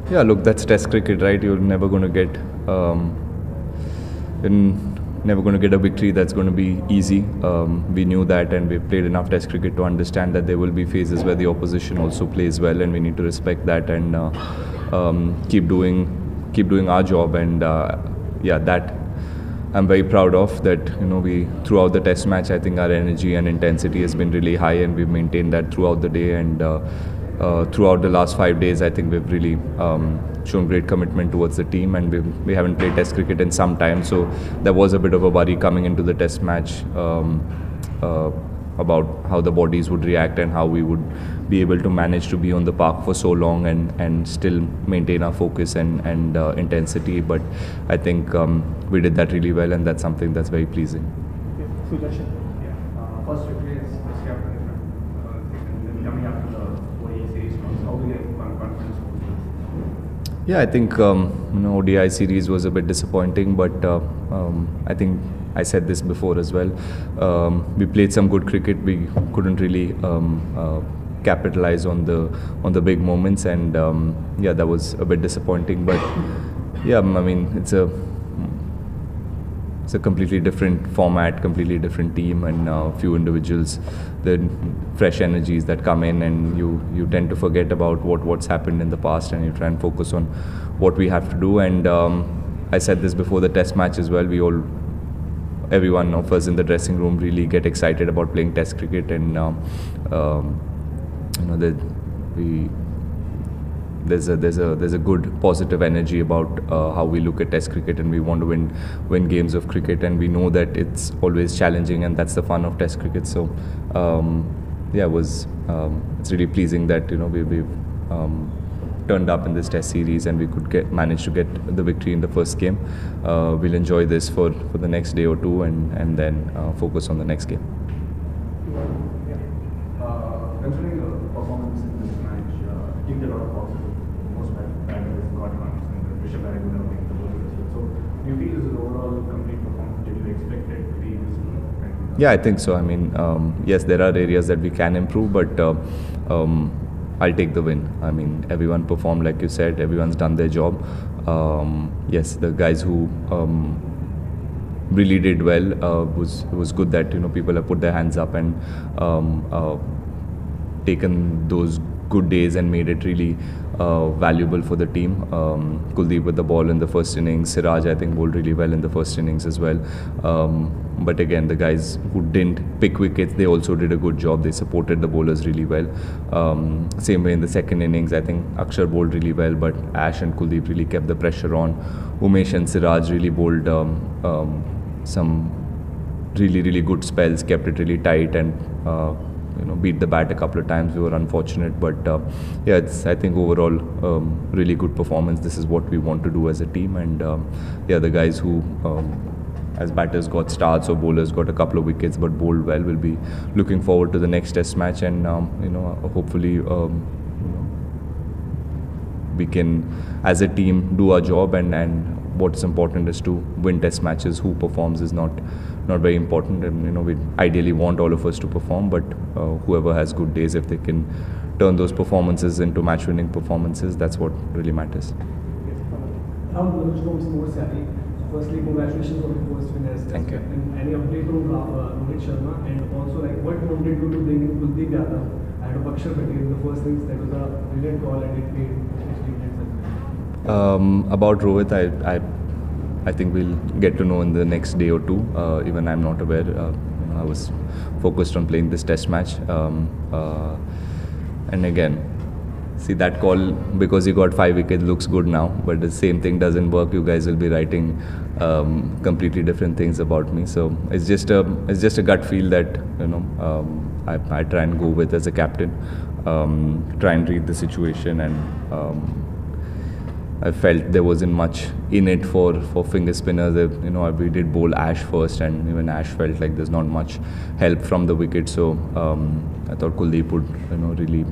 Yeah, look, that's Test cricket, right? You're never going to get, you're never going to get a victory that's going to be easy. We knew that, and we've played enough Test cricket to understand that there will be phases where the opposition also plays well, and we need to respect that and keep doing our job. And yeah, that I'm very proud of that. We throughout the Test match, I think our energy and intensity has been really high, and we've maintained that throughout the day. And throughout the last 5 days, I think we've really shown great commitment towards the team, and we haven't played Test cricket in some time, so there was a bit of a worry coming into the Test match about how the bodies would react and how we would be able to manage to be on the park for so long and still maintain our focus and intensity. But I think we did that really well, and that's something that's very pleasing. Sudarshan. First victory as captain, and then coming up to the ODI series. How do you get confidence? Yeah, I think ODI series was a bit disappointing, but I think I said this before as well. We played some good cricket. We couldn't really capitalize on the big moments, and yeah, that was a bit disappointing. But yeah, I mean, it's a completely different format, completely different team, and a few individuals, the fresh energies that come in, and you tend to forget about what's happened in the past, and you try and focus on what we have to do. And I said this before the Test match as well. Everyone of us in the dressing room really get excited about playing Test cricket, and there's a good positive energy about how we look at Test cricket, and we want to win games of cricket, and we know that it's always challenging, and that's the fun of Test cricket. So yeah, it's really pleasing that we've turned up in this Test series, and we could manage to get the victory in the first game. We'll enjoy this for the next day or two, and then focus on the next game. Considering the performance in this match, I think there are a lot of positive. Most batters got runs, and Rishabh Parry would have taken the bowling as well. So, do you feel this is overall complete performance? Did you expect it to be this good? Yeah, I think so. I mean, yes, there are areas that we can improve, but I'll take the win. I mean, everyone performed like you said. Everyone's done their job. Yes, the guys who really did well. It was good that people have put their hands up and taken those good days and made it really valuable for the team. Kuldeep with the ball in the first innings. Siraj, I think, bowled really well in the first innings as well. But again, the guys who didn't pick wickets, they also did a good job. They supported the bowlers really well. Same way in the second innings, I think Akshar bowled really well, but Ash and Kuldeep really kept the pressure on. Umesh and Siraj really bowled some really good spells, kept it really tight, and beat the bat a couple of times. We were unfortunate, but yeah, it's, I think, overall really good performance. This is what we want to do as a team, and yeah, the guys who as batters got starts or bowlers got a couple of wickets but bowled well will be looking forward to the next Test match, and hopefully we can as a team do our job, and what's important is to win Test matches. Who performs is not very important, and we ideally want all of us to perform, but whoever has good days, if they can turn those performances into match winning performances, that's what really matters. Firstly, congratulations on the first win as Thank you. captain. Any update on Rohit Sharma, and also what wanted you to bring in Kuldeep Yadav and Akshar Patel in the first innings? That was a brilliant call, and it made about Rohit, I think we'll get to know in the next day or two. Even I'm not aware. I was focused on playing this Test match, and again, see, that call, because he got 5 wickets, looks good now, but the same thing doesn't work. You guys will be writing completely different things about me. So it's just a gut feel that I try and go with as a captain. Try and read the situation, and I felt there wasn't much in it for finger spinners. We did bowl Ash first, and even Ash felt like there's not much help from the wicket. So I thought Kuldeep would really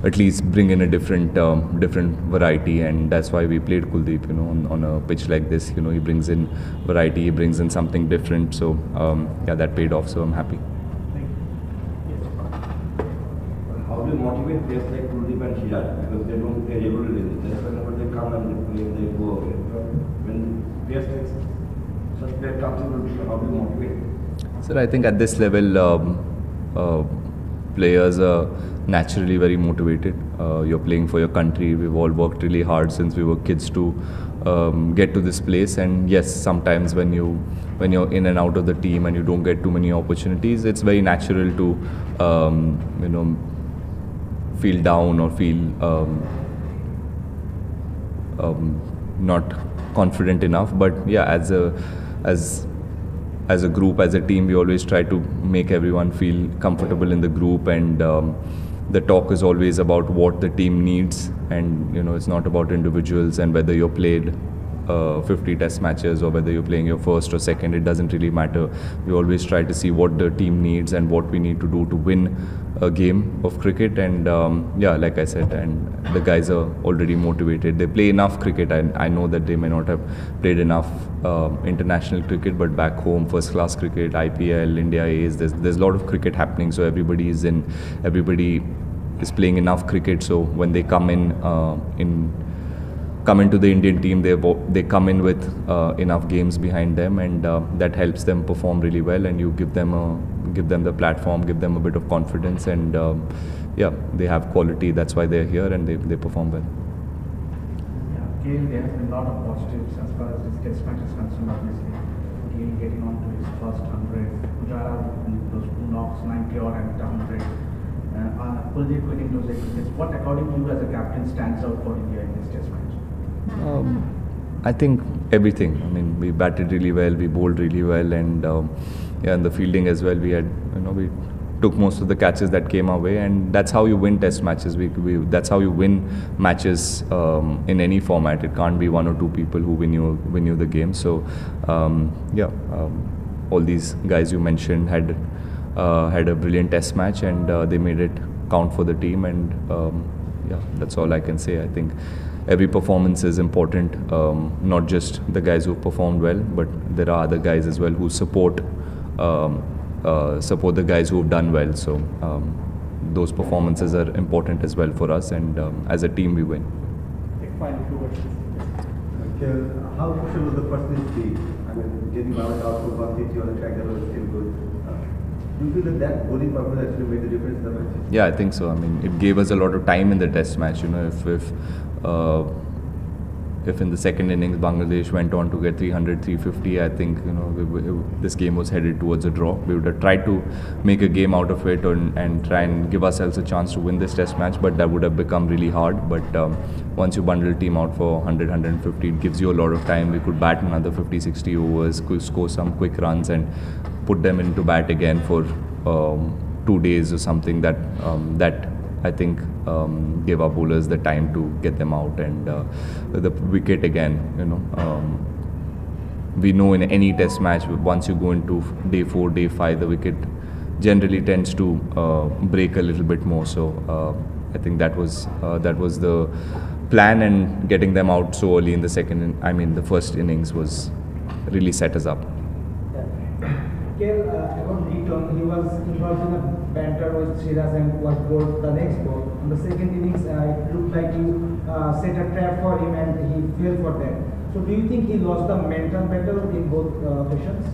at least bring in a different variety, and that's why we played Kuldeep. On a pitch like this, he brings in variety, he brings in something different. So yeah, that paid off. So I'm happy. How do you motivate players like Kuldeep and Siraj because they don't play regularly. Just whenever they come and they play, they go away. When players like such players comes in, how do you motivate? Sir, I think at this level, players are naturally very motivated. You're playing for your country. We've all worked really hard since we were kids to get to this place. And yes, sometimes when you're in and out of the team and you don't get too many opportunities, it's very natural to feel down or feel not confident enough. But yeah, as a group, as a team, we always try to make everyone feel comfortable in the group, and the talk is always about what the team needs, and it's not about individuals and whether you're played 50 test matches or whether you're playing your first or second. It doesn't really matter. We always try to see what the team needs and what we need to do to win a game of cricket. And yeah, like I said, and the guys are already motivated. They play enough cricket. I know that they may not have played enough international cricket, but back home, first class cricket, IPL, India A's, there's a lot of cricket happening. So everybody is playing enough cricket. So when they come into the Indian team, they come in with enough games behind them, and that helps them perform really well. And you give them the platform, give them a bit of confidence, and yeah, they have quality. That's why they're here, and they perform well. Yeah, Gail, there has been a lot of positives as far as this test match is concerned. Obviously, Gail getting on to his first 100, Pujara with those 2 knocks, 90 odd and 100. Kuldeep winning those 8 wickets. What, according to you as a captain, stands out for India in this test match? I think everything. I mean, we batted really well, we bowled really well, and yeah, and the fielding as well. We took most of the catches that came our way, and that's how you win test matches. That's how you win matches in any format. It can't be 1 or 2 people who win you the game. So yeah, all these guys you mentioned had a brilliant test match, and they made it count for the team. And yeah, that's all I can say. I think every performance is important, not just the guys who performed well, but there are other guys as well who support the guys who have done well. So those performances are important as well for us, and as a team we win. Final 2 questions. How crucial was the first innings lead? I mean, getting bowled out for 150 on the track, that was still good. Do you feel that bowling performance actually made the difference in the match? Yeah, I think so. I mean, it gave us a lot of time in the test match. If in the second innings Bangladesh went on to get 300, 350, I think this game was headed towards a draw. We would have tried to make a game out of it and try and give ourselves a chance to win this test match, but that would have become really hard. But once you bundle the team out for 100, 150, it gives you a lot of time. We could bat another 50, 60 overs, score some quick runs, and put them into bat again for 2 days or something. That I think gave our bowlers the time to get them out. And the wicket again, we know in any test match, once you go into day 4, day 5, the wicket generally tends to break a little bit more. So I think that was the plan, and getting them out so early in the first innings was really set us up. About return, he was involved in a banter with Siraj and was bowled the next ball. On the second innings, it looked like you set a trap for him and he fell for that. So do you think he lost the mental battle in both occasions?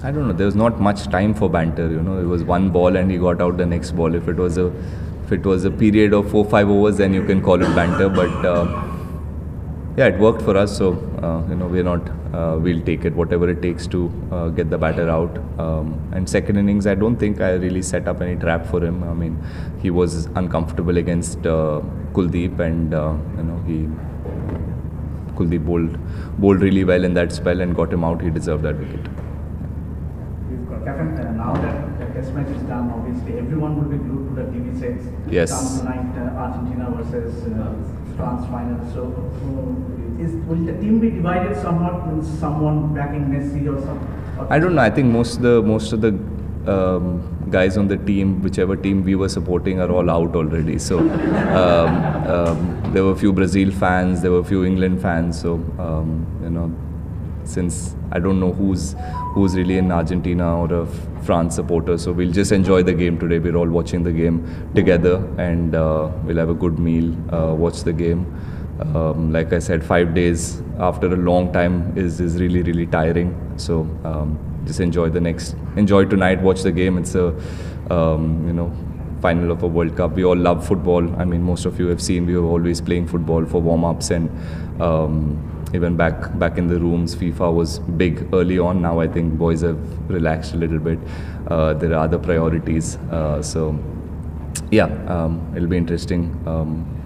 I don't know. There was not much time for banter. It was 1 ball and he got out the next ball. If it was a period of 4-5 overs, then you can call it banter. But yeah, it worked for us. So we're not. We'll take it, whatever it takes to get the batter out. And second innings, I don't think I really set up any trap for him. I mean, he was uncomfortable against Kuldeep, and Kuldeep bowled really well in that spell and got him out. He deserved that wicket. Captain, now that the test match is done, obviously everyone will be glued to the TV sets. Yes. Down tonight, Argentina versus France final. So, will the team be divided somewhat with someone backing Messi or something? I don't know. I think most of the guys on the team, whichever team we were supporting, are all out already. So there were a few Brazil fans, there were a few England fans. So since I don't know who's really an Argentina or a France supporter, so we'll just enjoy the game today. We're all watching the game together, and we'll have a good meal, watch the game. Like I said, 5 days after a long time is really tiring. So just enjoy tonight, watch the game. It's a final of a World Cup. We all love football. I mean, most of you have seen we were always playing football for warm-ups, and even back in the rooms, FIFA was big early on. Now I think boys have relaxed a little bit. There are other priorities. So yeah, it'll be interesting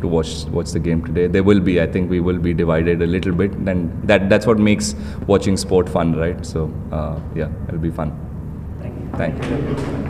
to watch the game today. I think we will be divided a little bit, and that's what makes watching sport fun, right? So yeah, it'll be fun. Thank you. Thank you.